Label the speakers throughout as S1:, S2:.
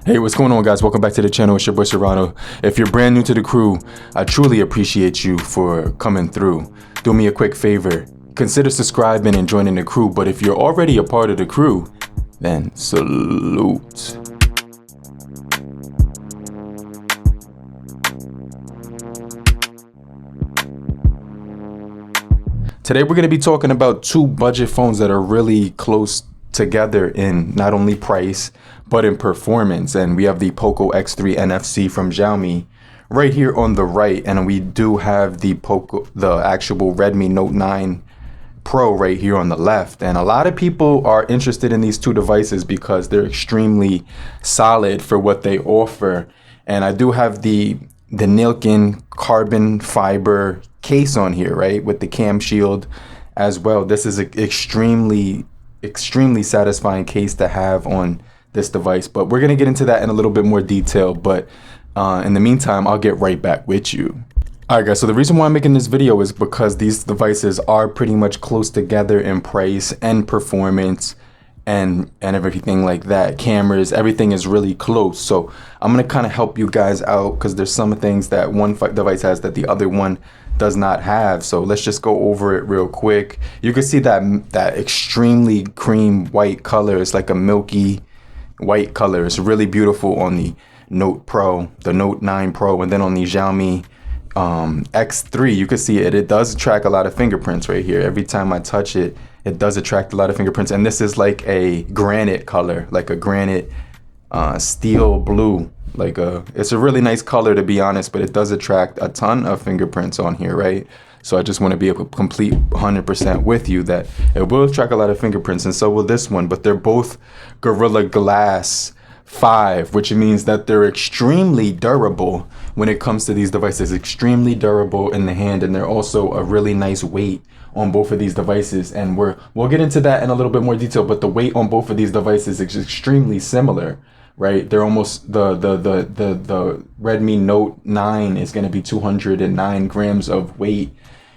S1: Hey, what's going on, guys? Welcome back to the channel. It's your boy Cyrano. If you're brand new to the crew, I truly appreciate you for coming through. Do me a quick favor, consider subscribing and joining the crew, but if you're already a part of the crew, then salute. Today we're going to be talking about two budget phones that are really close together in not only price but in performance, and we have the Poco X3 NFC from Xiaomi right here on the right, and we do have the actual Redmi Note 9 Pro right here on the left. And a lot of people are interested in these two devices because they're extremely solid for what they offer. And I do have the Nilkin carbon fiber case on here, right, with the cam shield as well. This is an extremely satisfying case to have on this device, but we're going to get into that in a little bit more detail. But in the meantime, I'll get right back with you. All right, guys, so the reason why I'm making this video is because these devices are pretty much close together in price and performance and everything like that. Cameras, everything is really close. So I'm going to kind of help you guys out because there's some things that one device has that the other one does not have. So let's just go over it real quick. You can see that extremely cream white color. It's like a milky white color. It's really beautiful on the Note Pro, the Note 9 Pro, and then on the Xiaomi X3, you can see it does attract a lot of fingerprints right here. Every time I touch it, it does attract a lot of fingerprints. And this is like a granite color, like a granite steel blue. It's a really nice color, to be honest, but it does attract a ton of fingerprints on here, right? So I just want to be a complete 100% with you that it will attract a lot of fingerprints, and so will this one. But they're both Gorilla Glass 5, which means that they're extremely durable when it comes to these devices. Extremely durable in the hand, and they're also a really nice weight on both of these devices. And we'll get into that in a little bit more detail. But the weight on both of these devices is extremely similar. Right, they're almost the Redmi Note 9 is going to be 209 grams of weight,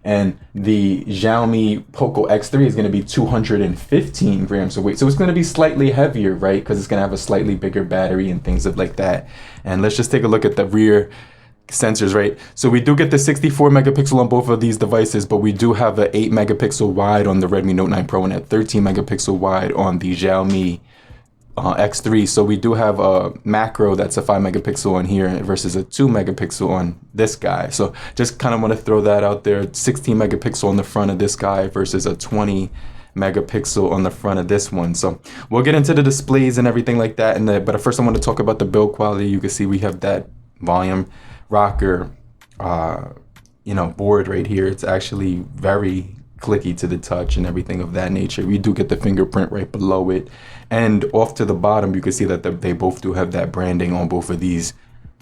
S1: and the Xiaomi Poco X3 is going to be 215 grams of weight. So it's going to be slightly heavier, right? Because it's going to have a slightly bigger battery and things like that. And let's just take a look at the rear sensors, right? So we do get the 64 megapixel on both of these devices, but we do have an 8 megapixel wide on the Redmi Note 9 Pro and a 13 megapixel wide on the Xiaomi X3. So we do have a macro that's a 5 megapixel on here versus a 2 megapixel on this guy. So just kind of want to throw that out there. 16 megapixel on the front of this guy versus a 20 megapixel on the front of this one. So we'll get into the displays and everything like that. But first I want to talk about the build quality. You can see we have that volume rocker, board right here. It's actually very clicky to the touch and everything of that nature. We do get the fingerprint right below it, and off to the bottom you can see that they both do have that branding on both of these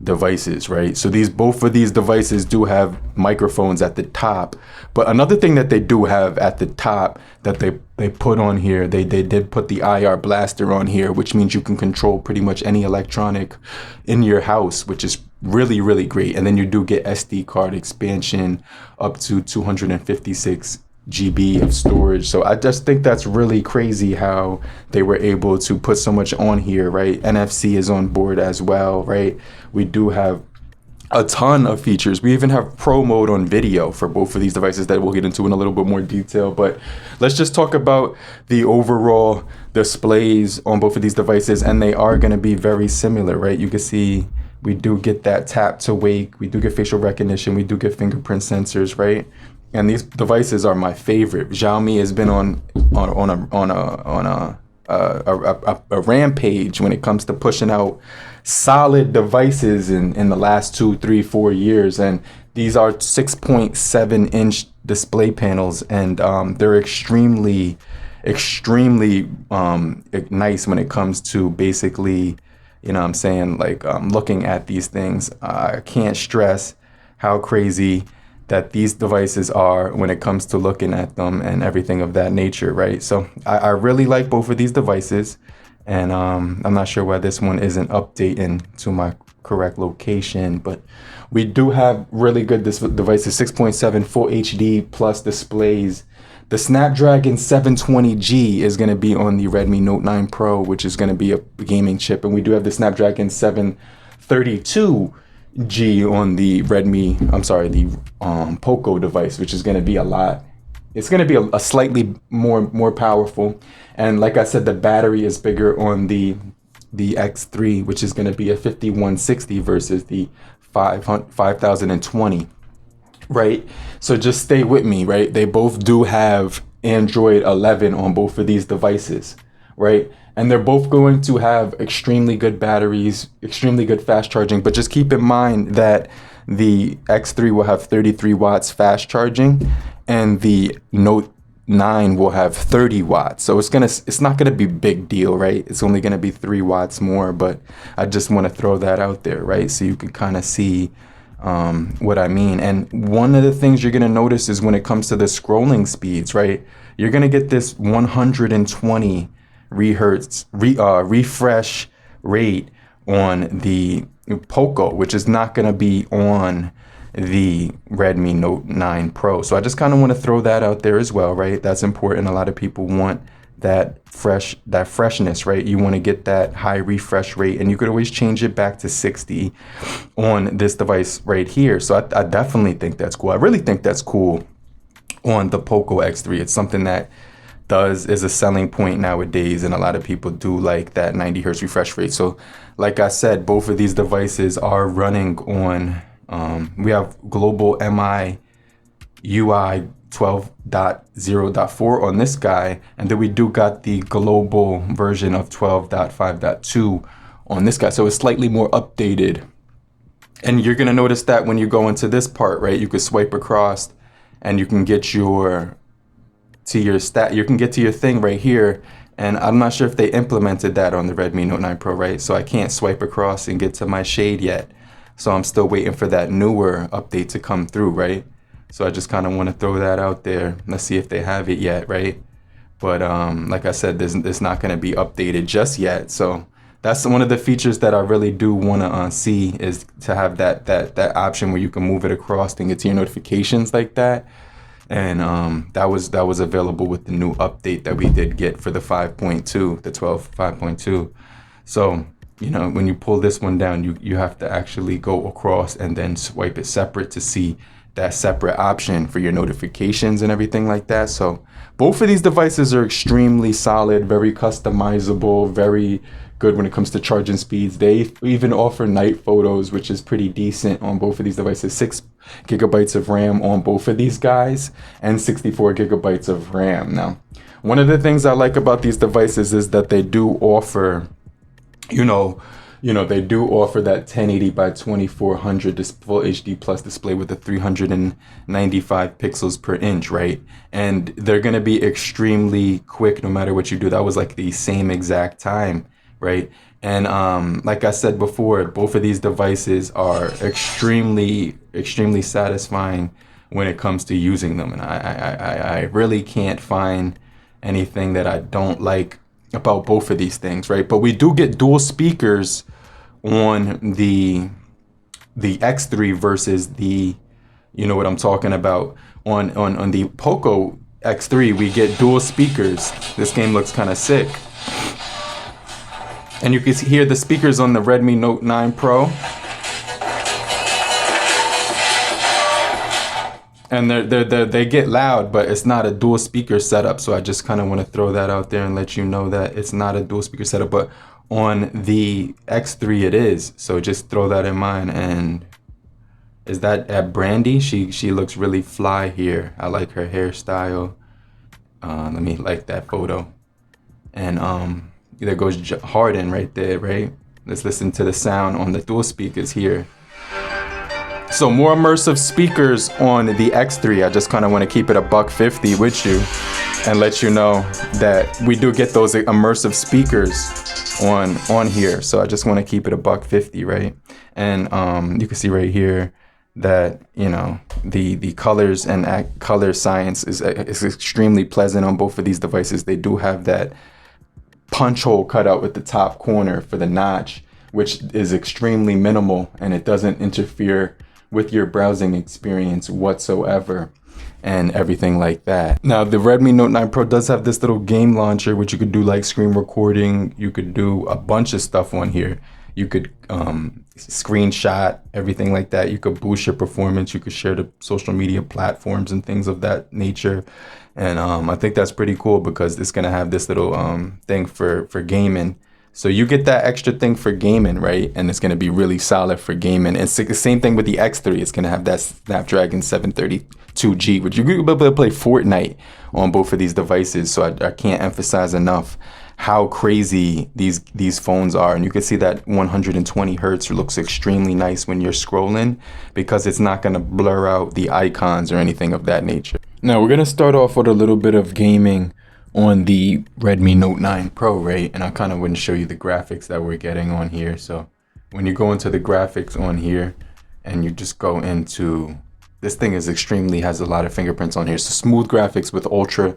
S1: devices, right? So both of these devices do have microphones at the top. But another thing that they do have at the top that they put on here, they did put the IR blaster on here, which means you can control pretty much any electronic in your house, which is really, really great. And then you do get SD card expansion up to 256 GB of storage. So I just think that's really crazy how they were able to put so much on here, right? NFC is on board as well, right? We do have a ton of features. We even have pro mode on video for both of these devices that we'll get into in a little bit more detail. But let's just talk about the overall displays on both of these devices, and they are going to be very similar, right? You can see we do get that tap to wake, we do get facial recognition, we do get fingerprint sensors, right? And these devices are my favorite. Xiaomi has been on a rampage when it comes to pushing out solid devices in the last 2, 3, 4 years. And these are 6.7 inch display panels, and they're extremely nice when it comes to basically, looking at these things. I can't stress how crazy that these devices are when it comes to looking at them and everything of that nature, right? So I really like both of these devices, and I'm not sure why this one isn't updating to my correct location, but we do have really good devices, 6.7 full HD plus displays The Snapdragon 720G is going to be on the Redmi Note 9 Pro, which is going to be a gaming chip. And we do have the Snapdragon 732G on the Poco device, which is going to be a lot. It's going to be a slightly more powerful. And like I said, the battery is bigger on the X3, which is going to be a 5160 versus the 5020. Right? So just stay with me, right? They both do have Android 11 on both of these devices, right? And they're both going to have extremely good batteries, extremely good fast charging, but just keep in mind that the X3 will have 33 watts fast charging and the Note 9 will have 30 watts. So it's not gonna be a big deal, right? It's only gonna be 3 watts more, but I just want to throw that out there, right? So you can kind of see what I mean. And one of the things you're going to notice is when it comes to the scrolling speeds, right? You're going to get this 120 refresh rate on the Poco, which is not going to be on the Redmi Note 9 Pro. So I just kind of want to throw that out there as well, right? That's important. A lot of people want that freshness, right? You want to get that high refresh rate, and you could always change it back to 60 on this device right here. So I definitely think that's cool. I really think that's cool on the Poco X3. It's something that is a selling point nowadays, and a lot of people do like that 90 hertz refresh rate. So like I said, both of these devices are running on we have global MI UI 12.0.4 on this guy, and then we do got the global version of 12.5.2 on this guy, so it's slightly more updated. And you're gonna notice that when you go into this part, right, you can swipe across and you can get you can get to your thing right here. And I'm not sure if they implemented that on the Redmi Note 9 Pro, right? So I can't swipe across and get to my shade yet, so I'm still waiting for that newer update to come through, right? So I just kind of want to throw that out there. Let's see if they have it yet, right? But like I said, it's not going to be updated just yet. So that's one of the features that I really do want to see, is to have that option where you can move it across and get to your notifications like that. And that was available with the new update that we did get for the 5.2, the 12.5.2. So when you pull this one down, you have to actually go across and then swipe it separate to see that separate option for your notifications and everything like that. So both of these devices are extremely solid, very customizable, very good when it comes to charging speeds. They even offer night photos, which is pretty decent on both of these devices. 6 gigabytes of RAM on both of these guys and 64 gigabytes of RAM. Now, one of the things I like about these devices is that they do offer, they do offer that 1080 by 2400 full HD plus display with the 395 pixels per inch, right? And they're going to be extremely quick no matter what you do. That was like the same exact time, right? And like I said before, both of these devices are extremely satisfying when it comes to using them. And I really can't find anything that I don't like about both of these things, right? But we do get dual speakers on the X3 versus the, what I'm talking about, on the Poco X3 we get dual speakers. This game looks kind of sick, and you can hear the speakers on the Redmi Note 9 Pro, and they get loud, but it's not a dual speaker setup. So I just kind of want to throw that out there and let you know that it's not a dual speaker setup, but on the X3 it is. So just throw that in mind. And is that at Brandy? She looks really fly here. I like her hairstyle. Let me like that photo. And there goes Harden right there, right? Let's listen to the sound on the dual speakers here. So more immersive speakers on the X3. I just kind of want to keep it $150 with you and let you know that we do get those immersive speakers on here. So I just want to keep it $150, right? And you can see right here that the colors and color science is extremely pleasant on both of these devices. They do have that punch hole cut out with the top corner for the notch, which is extremely minimal, and it doesn't interfere with your browsing experience whatsoever. and everything like that. Now the Redmi Note 9 Pro does have this little game launcher, which you could do like screen recording. You could do a bunch of stuff on here. You could screenshot, everything like that. You could boost your performance. You could share to social media platforms and things of that nature. And I think that's pretty cool because it's gonna have this little thing for gaming. So you get that extra thing for gaming, right? And it's gonna be really solid for gaming. And it's the same thing with the X3. It's gonna have that Snapdragon 732G, which you're gonna be able to play Fortnite on both of these devices. So I can't emphasize enough how crazy these phones are. And you can see that 120 hertz looks extremely nice when you're scrolling because it's not gonna blur out the icons or anything of that nature. Now we're gonna start off with a little bit of gaming on the Redmi Note 9 Pro, right? And I kind of wouldn't show you the graphics that we're getting on here. So when you go into the graphics on here and you just go into, this thing has a lot of fingerprints on here. So smooth graphics with ultra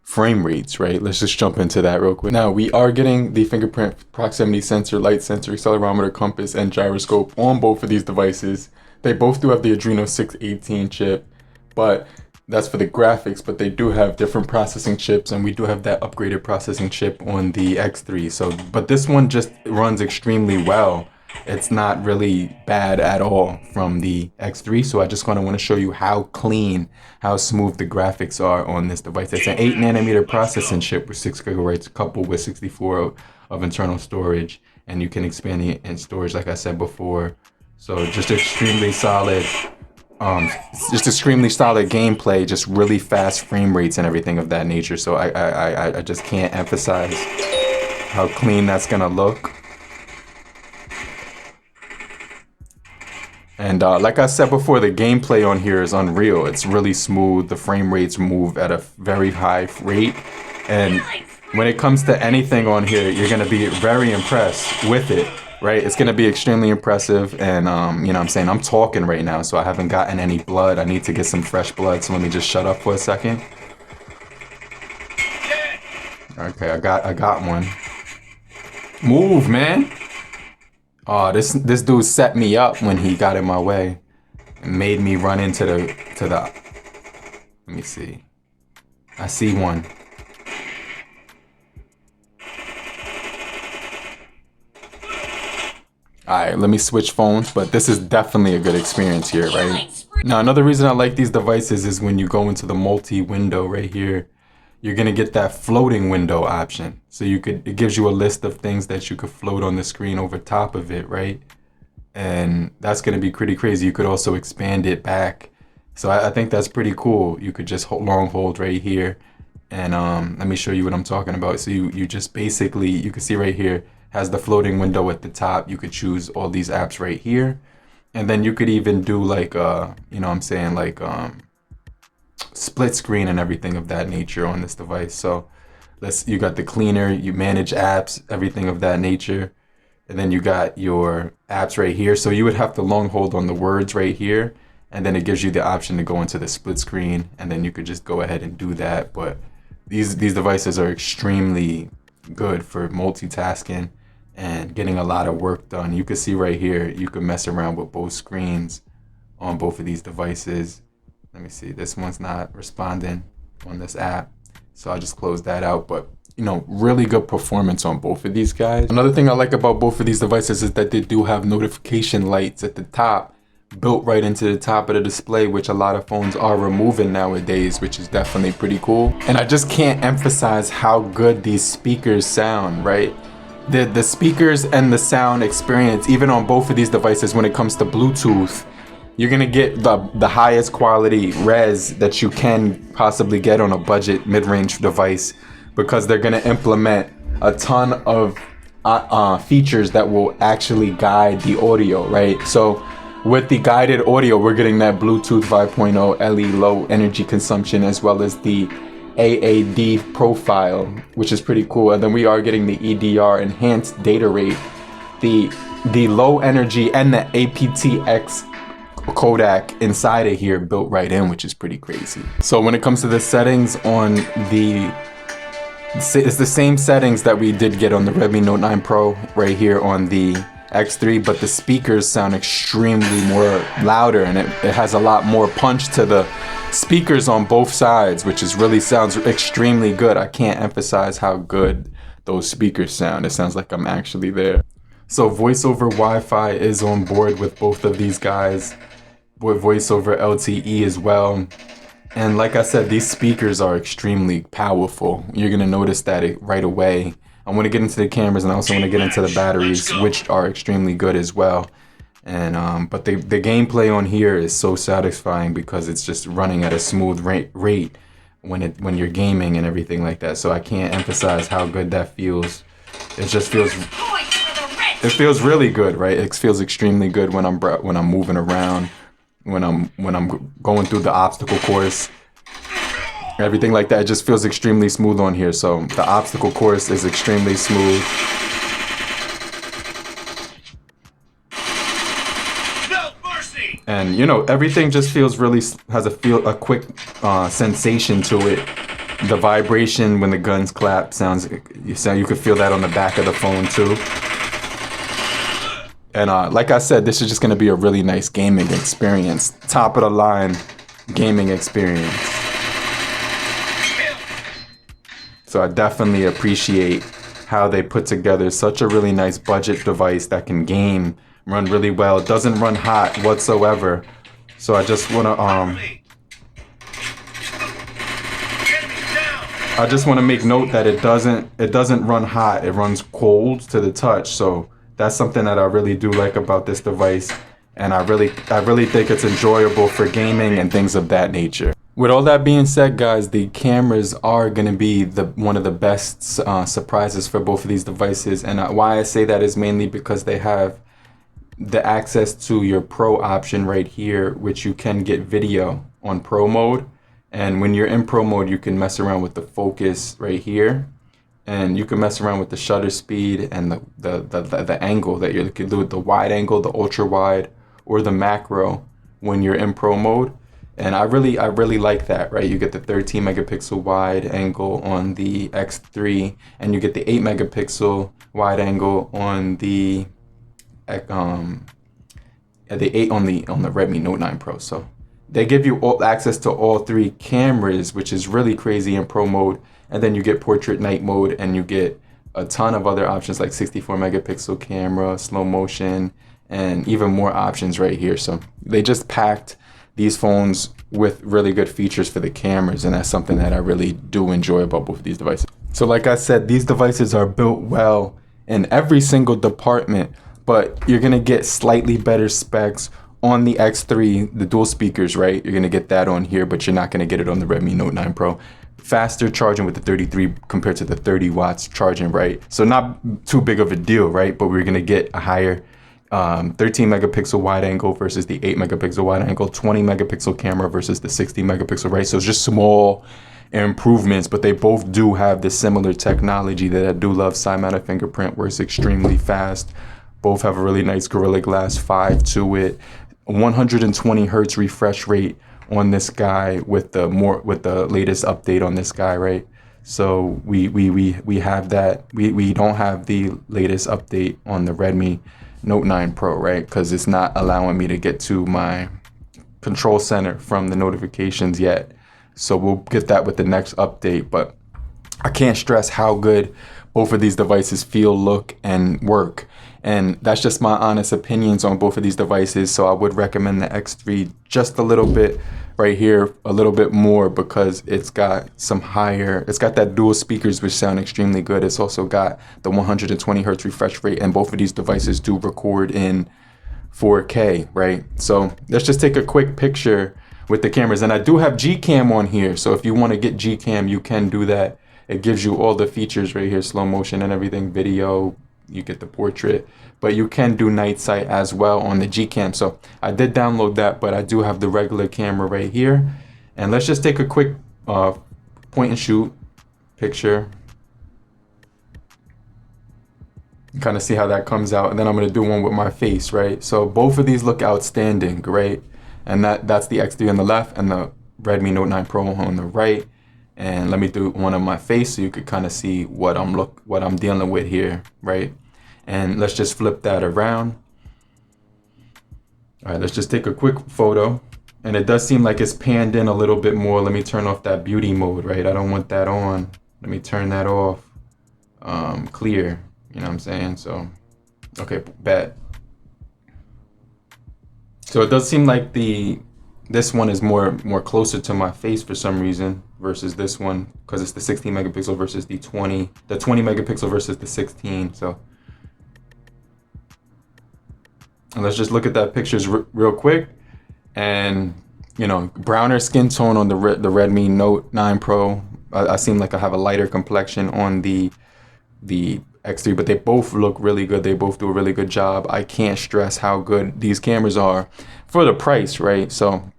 S1: frame rates, right? Let's just jump into that real quick. Now we are getting the fingerprint proximity sensor, light sensor, accelerometer, compass, and gyroscope on both of these devices. They both do have the Adreno 618 chip, but that's for the graphics, but they do have different processing chips, and we do have that upgraded processing chip on the X3. So, but this one just runs extremely well. It's not really bad at all from the X3. So I just want to show you how clean, how smooth the graphics are on this device. It's an 8nm processing chip with 6 GB coupled with 64 of internal storage, and you can expand it in storage, like I said before. So just extremely solid. Just extremely solid gameplay, just really fast frame rates and everything of that nature. So I just can't emphasize how clean that's gonna look. And like I said before, the gameplay on here is unreal. It's really smooth. The frame rates move at a very high rate. And when it comes to anything on here, you're gonna be very impressed with it. Right, it's gonna be extremely impressive, and you know what I'm saying, I'm talking right now, so I haven't gotten any blood. I need to get some fresh blood, so let me just shut up for a second. Okay, I got one. Move, man. Oh, this dude set me up when he got in my way and made me run into the let me see. I see one. Alright, let me switch phones, but this is definitely a good experience here, right? Now, another reason I like these devices is when you go into the multi-window right here, you're gonna get that floating window option. So it gives you a list of things that you could float on the screen over top of it, right? And that's gonna be pretty crazy. You could also expand it back. So I think that's pretty cool. You could just long hold right here, and let me show you what I'm talking about. So you just basically, you can see right here, has the floating window at the top. You could choose all these apps right here. And then you could even do like, you know what I'm saying, like split screen and everything of that nature on this device. So you got the cleaner, you manage apps, everything of that nature. And then you got your apps right here. So you would have to long hold on the words right here. And then it gives you the option to go into the split screen. And then you could just go ahead and do that. But these devices are extremely good for multitasking and getting a lot of work done. You can see right here, you can mess around with both screens on both of these devices. Let me see, this one's not responding on this app, so I'll just close that out. But you know, really good performance on both of these guys. Another thing I like about both of these devices is that they do have notification lights at the top, built right into the top of the display, which a lot of phones are removing nowadays, which is definitely pretty cool. And I just can't emphasize how good these speakers sound, right? The speakers and the sound experience, even on both of these devices, when it comes to Bluetooth, you're gonna get the highest quality res that you can possibly get on a budget mid-range device, because they're gonna implement a ton of features that will actually guide the audio, right? So with the guided audio, we're getting that Bluetooth 5.0 LE low energy consumption, as well as the AAD profile, which is pretty cool. And then we are getting the EDR enhanced data rate, the low energy, and the aptX codec inside of here built right in, which is pretty crazy. So when it comes to the settings on it's the same settings that we did get on the Redmi Note 9 Pro right here on the X3, but the speakers sound extremely more louder, and it has a lot more punch to the speakers on both sides, which is really sounds extremely good. I can't emphasize how good those speakers sound. It sounds like I'm actually there. So voice over Wi-Fi is on board with both of these guys, with voice over LTE as well. And like I said, these speakers are extremely powerful. You're gonna notice that right away. I want to get into the cameras, and I also want to get into the batteries, which are extremely good as well. And but the gameplay on here is so satisfying because it's just running at a smooth rate when you're gaming and everything like that. So I can't emphasize how good that feels. It just feels really good, right? It feels extremely good when I'm moving around, when I'm going through the obstacle course, everything like that. It just feels extremely smooth on here. So the obstacle course is extremely smooth. And you know, everything just feels really, has a quick sensation to it. The vibration when the guns clap sounds, you could feel that on the back of the phone too. And like I said, this is just gonna be a really nice gaming experience. Top of the line gaming experience. So I definitely appreciate how they put together such a really nice budget device that can game, run really well. It doesn't run hot whatsoever. So I just wanna make note that it doesn't run hot. It runs cold to the touch. So that's something that I really do like about this device, and I really think it's enjoyable for gaming and things of that nature. With all that being said, guys, the cameras are going to be one of the best surprises for both of these devices. And why I say that is mainly because they have the access to your Pro option right here, which you can get video on Pro mode. And when you're in Pro mode, you can mess around with the focus right here. And you can mess around with the shutter speed and the angle that you can do with the wide angle, the ultra wide, or the macro when you're in Pro mode. And I really like that, right? You get the 13 megapixel wide angle on the X3, and you get the 8 megapixel wide angle on the 8 on the Redmi Note 9 Pro. So they give you access to all three cameras, which is really crazy in Pro mode. And then you get portrait night mode, and you get a ton of other options like 64 megapixel camera, slow motion, and even more options right here. So they just packed these phones with really good features for the cameras, and that's something that I really do enjoy about both of these devices. So like I said, these devices are built well in every single department, but you're gonna get slightly better specs on the X3, the dual speakers, right? You're gonna get that on here, but you're not gonna get it on the Redmi Note 9 Pro. Faster charging with the 33 compared to the 30 watts charging, right? So not too big of a deal, right? But we're gonna get a higher 13 megapixel wide angle versus the 8 megapixel wide angle, 20 megapixel camera versus the 60 megapixel, right? So it's just small improvements, but they both do have the similar technology that I do love. Fingerprint works extremely fast. Both have a really nice Gorilla Glass 5 to it. 120 hertz refresh rate on this guy with the latest update on this guy, right? So we have that. We don't have the latest update on the Redmi Note 9 Pro, right? Because it's not allowing me to get to my control center from the notifications yet. So we'll get that with the next update. But I can't stress how good both of these devices feel, look, and work. And that's just my honest opinions on both of these devices. So I would recommend the X3 just a little bit right here, a little bit more, because it's got that dual speakers, which sound extremely good. It's also got the 120 hertz refresh rate, and both of these devices do record in 4K, right? So let's just take a quick picture with the cameras. And I do have Gcam on here. So if you want to get Gcam, you can do that. It gives you all the features right here, slow motion and everything, video, you get the portrait, but you can do night sight as well on the Gcam. So I did download that, but I do have the regular camera right here. And let's just take a quick point and shoot picture. Kind of see how that comes out. And then I'm going to do one with my face, right? So both of these look outstanding, right? And that's the X3 on the left and the Redmi Note 9 Pro on the right. And let me do one on my face so you could kind of see what I'm dealing with here, right? And let's just flip that around. All right, let's just take a quick photo And it does seem like it's panned in a little bit more. Let me turn off that beauty mode, right? I don't want that on. Let me turn that off. Clear, you know what I'm saying? So, okay, bad. So it does seem like this one is more closer to my face for some reason versus this one, because it's the 16 megapixel versus the 20 megapixel versus the 16. So, and let's just look at that pictures real quick. And you know, browner skin tone on the Redmi Note 9 Pro. I seem like I have a lighter complexion on the X3, but they both look really good. They both do a really good job. I can't stress how good these cameras are for the price, right? So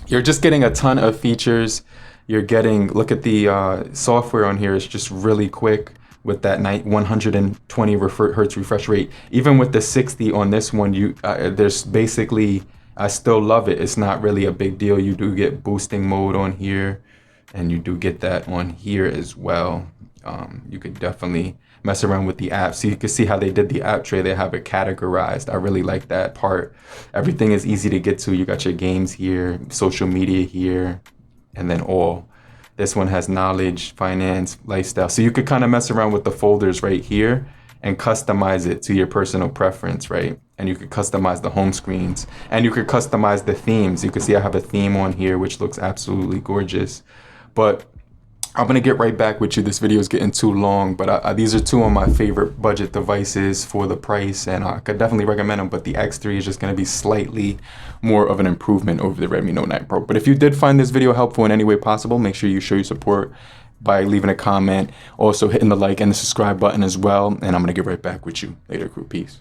S1: you're just getting a ton of features. You're getting, look at the software on here. It's just really quick with that 120 hertz refresh rate. Even with the 60 on this one, there's basically, I still love it. It's not really a big deal. You do get boosting mode on here, and you do get that on here as well. You could definitely mess around with the app. So you can see how they did the app tray. They have it categorized. I really like that part. Everything is easy to get to. You got your games here, social media here, and then all. This one has knowledge, finance, lifestyle. So you could kind of mess around with the folders right here and customize it to your personal preference, right? And you could customize the home screens, and you could customize the themes. You can see I have a theme on here, which looks absolutely gorgeous. But I'm gonna get right back with you. This video is getting too long, but these are two of my favorite budget devices for the price, and I could definitely recommend them. But the X3 is just gonna be slightly more of an improvement over the Redmi Note 9 Pro. But if you did find this video helpful in any way possible, make sure you show your support by leaving a comment, also hitting the like and the subscribe button as well. And I'm gonna get right back with you later, crew. Peace.